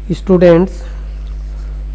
Students,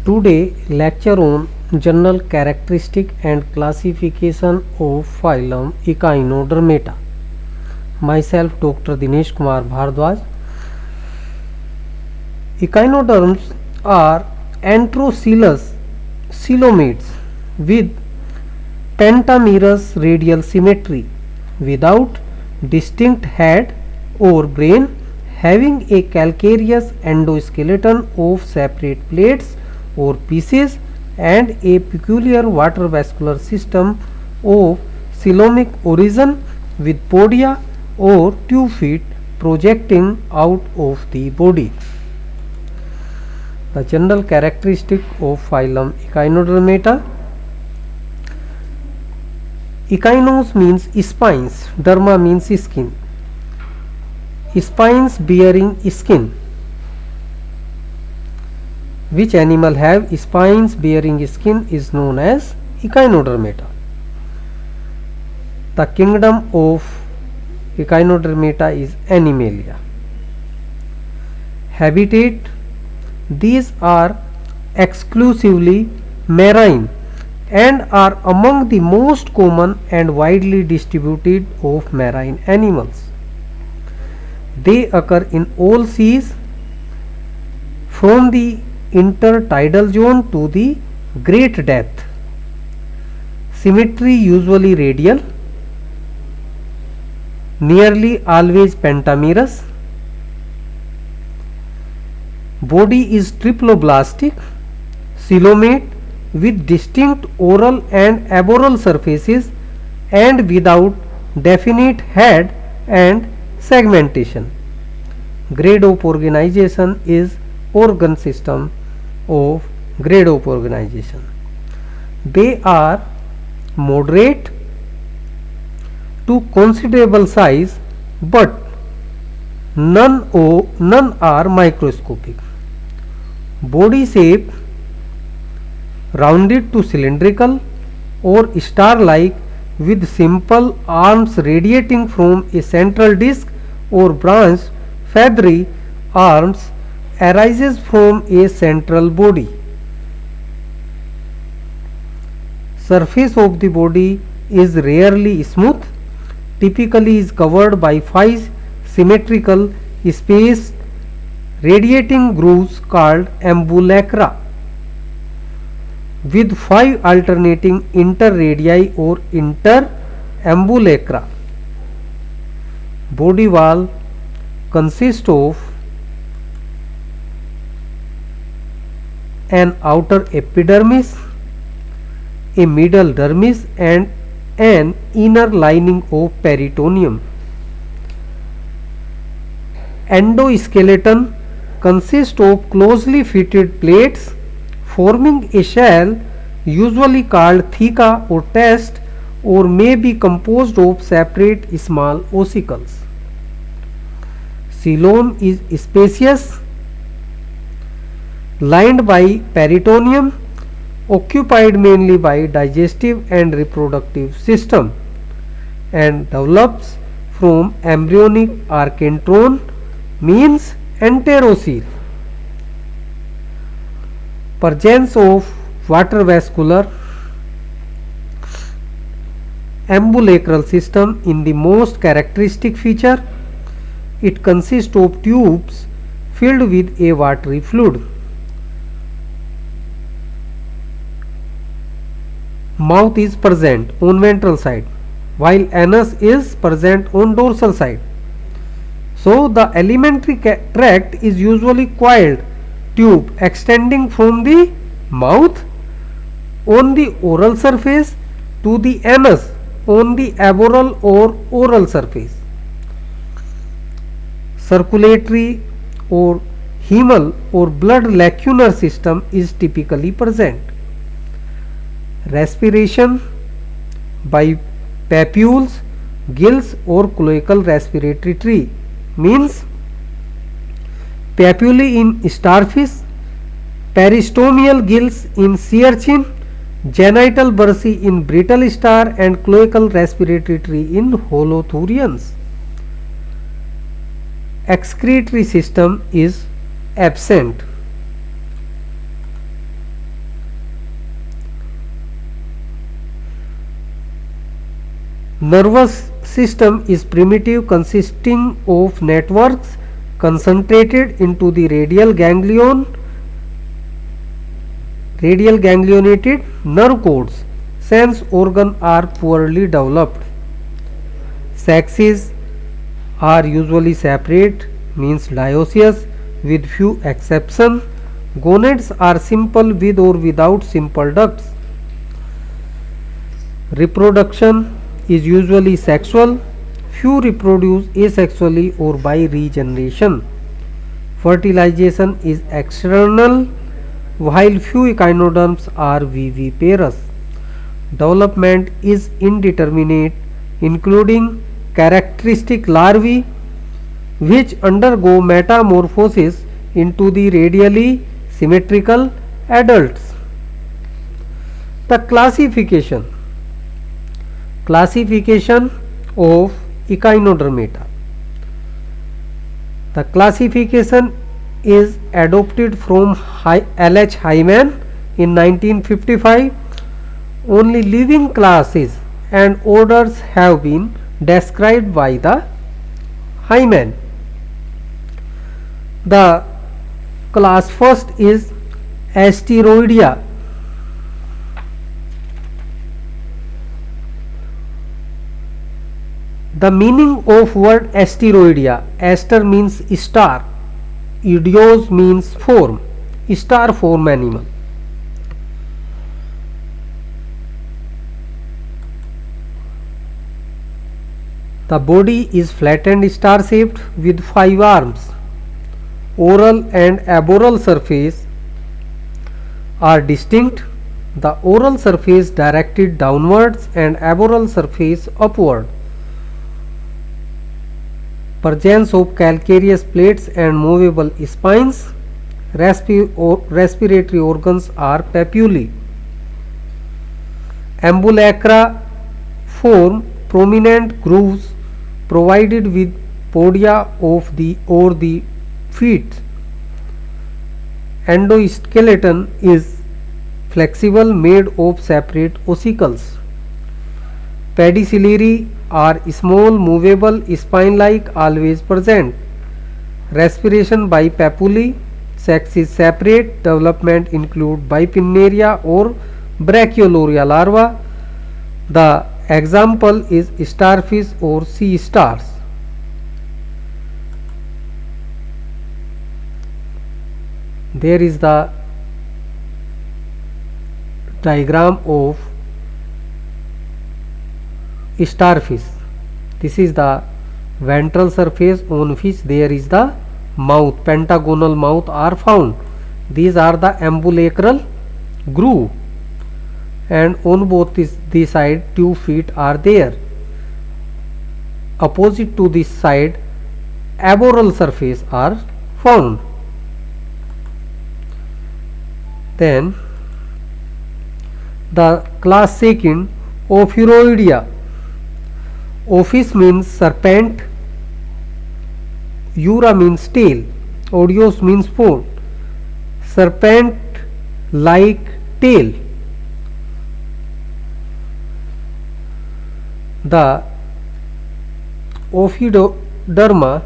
today lecture on general characteristic and classification of phylum Echinodermata. Myself Dr. Dinesh Kumar Bhardwaj. Echinoderms are anthrocoelous coelomates with pentamerous radial symmetry without distinct head or brain, having a calcareous endoskeleton of separate plates or pieces and a peculiar water vascular system of coelomic origin with podia or tube feet projecting out of the body. The general characteristic of phylum Echinodermata. Echinos means spines, derma means skin. Spines bearing skin. Which animal have spines bearing skin is known as Echinodermata. The kingdom of Echinodermata is Animalia. Habitat. These are exclusively marine and are among the most common and widely distributed of marine animals. They occur in all seas from the intertidal zone to the great depth. Symmetry usually radial, nearly always pentamerous. Body is triploblastic, coelomate with distinct oral and aboral surfaces and without definite head and segmentation. Grade of organization is organ system of grade of organization. They are moderate to considerable size, but none are microscopic. Body shape rounded to cylindrical or star-like with simple arms radiating from a central disc or branched feathery arms arises from a central body. Surface of the body is rarely smooth, typically is covered by 5 symmetrical spaced radiating grooves called ambulacra with 5 alternating interradii or interambulacra. Body wall consists of an outer epidermis, a middle dermis and an inner lining of peritoneum. Endoskeleton consists of closely fitted plates forming a shell usually called theca or test, or may be composed of separate small ossicles. Coelom is spacious, lined by peritoneum, occupied mainly by digestive and reproductive system, and develops from embryonic archenteron, means enterocele. Presence of water vascular ambulacral system in the most characteristic feature. It consists of tubes filled with a watery fluid. Mouth is present on ventral side while anus is present on dorsal side. So the alimentary tract is usually coiled tube extending from the mouth on the oral surface to the anus on the aboral or oral surface. Circulatory or hemal or blood lacunar system is typically present. Respiration by papules, gills or cloacal respiratory tree, means papules in starfish, peristomial gills in sea urchin, genital bursae in brittle star and cloacal respiratory tree in holothurians. Excretory system is absent. Nervous system is primitive consisting of networks concentrated into the radial ganglionated nerve cords. Sense organs are poorly developed. Sexes are usually separate, means dioecious, with few exceptions. Gonads are simple with or without simple ducts. Reproduction is usually sexual. Few reproduce asexually or by regeneration. Fertilization is external, while few echinoderms are viviparous. Development is indeterminate, including characteristic larvae which undergo metamorphosis into the radially symmetrical adults. The classification of echinodermata. The classification is adopted from L. H. Hyman in 1955. Only living classes and orders have been described by the Hyman. The class first is Asteroidea. The meaning of word asteroidea: aster means star, eidos means form, star form animal. The body is flattened star shaped with 5 arms. Oral and aboral surface are distinct. The oral surface directed downwards and aboral surface upward. Presence of calcareous plates and movable spines. Respiratory organs are papillae. Ambulacra form prominent grooves provided with podia of the feet. Endoskeleton is flexible, made of separate ossicles. Pedicellari are small, movable, spine-like, always present. Respiration by papillae. Sex is separate. Development include bipinnaria or brachyuloria larva. The example is starfish or sea stars. There is the diagram of starfish. This is the ventral surface on which there is the mouth, pentagonal mouth are found. These are the ambulacral groove, and on both this side 2 feet are there. Opposite to this side aboral surface are found. Then the class second, Ophiuroidea. Ophis means serpent, Ura means tail, Odios means foot. Serpent like tail. The Ophiuroderma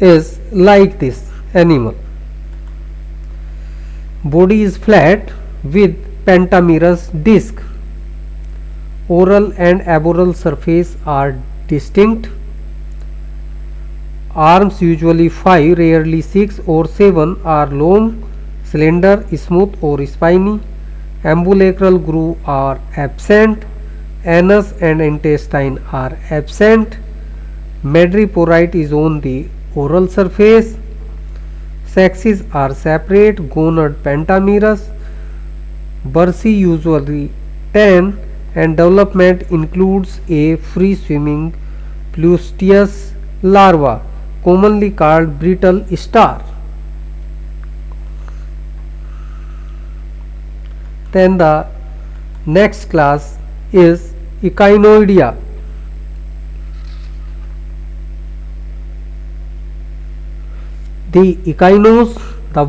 is like this animal. Body is flat with pentamerous disc. Oral and aboral surface are distinct. Arms usually 5, rarely 6 or 7 are long, slender, smooth or spiny. Ambulacral groove are absent. Anus and intestine are absent. Madreporite is on the oral surface. Sexes are separate, gonad pentamerous. Bursae usually 10, and development includes a free swimming Pleusteus larva, commonly called brittle star. Then the next class is Echinoidea. The echinos, the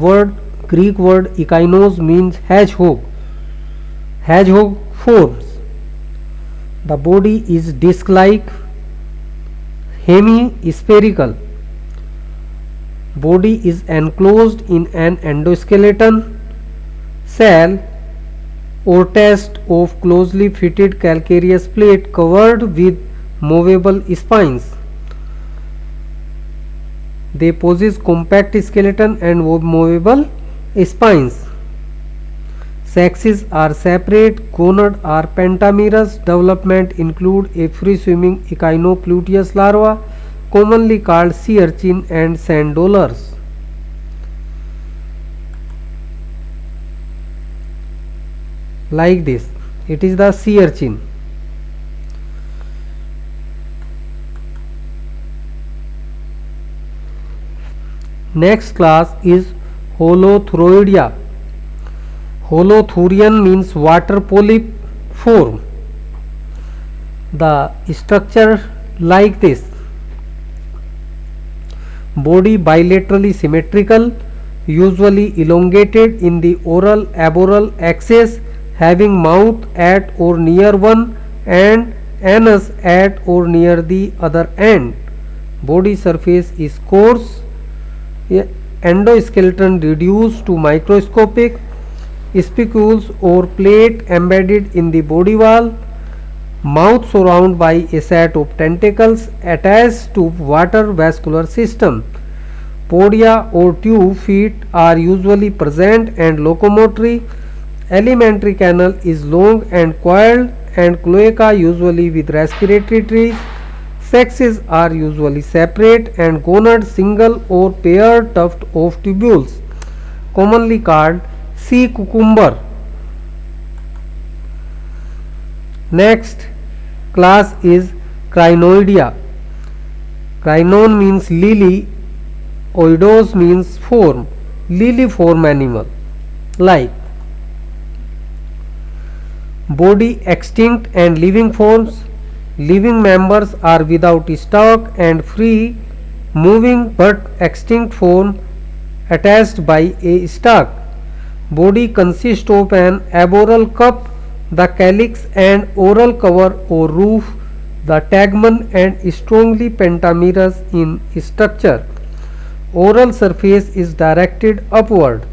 Greek word echinos means hedgehog. Hedgehog forms. The body is disc-like, hemispherical. Body is enclosed in an endoskeleton cell or test of closely fitted calcareous plate covered with movable spines. They possess compact skeleton and movable spines. Sexes are separate, gonad are pentamerous. Development include a free-swimming echinopluteus larva, commonly called sea urchin, and sand dollars. Like this, it is the sea urchin. Next class is Holothuridia. Holothurian means water polyp form. The structure like this: body bilaterally symmetrical, usually elongated in the oral aboral axis, having mouth at or near one and anus at or near the other end. Body surface is coarse, endoskeleton reduced to microscopic, spicules or plate embedded in the body wall, mouth surrounded by a set of tentacles attached to water vascular system. Podia or tube feet are usually present and locomotory. Alimentary canal is long and coiled and cloaca usually with respiratory trees. Sexes are usually separate and gonad single or paired tuft of tubules, commonly called sea cucumber. Next class is Crinoidea. Crinon means lily, oidos means form, lily form animal. Like body extinct and living forms. Living members are without stalk and free moving but extinct form attached by a stalk. Body consists of an aboral cup, the calyx and oral cover or roof, the tegmen, and strongly pentamerous in structure. Oral surface is directed upward.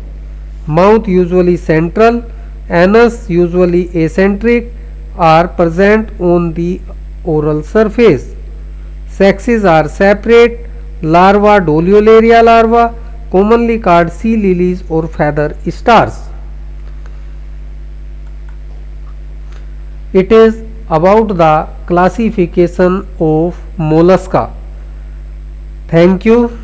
Mouth usually central, anus usually acentric, are present on the oral surface. Sexes are separate. Larva Doliolaria larva, commonly called sea lilies or feather stars. It is about the classification of mollusca. Thank you.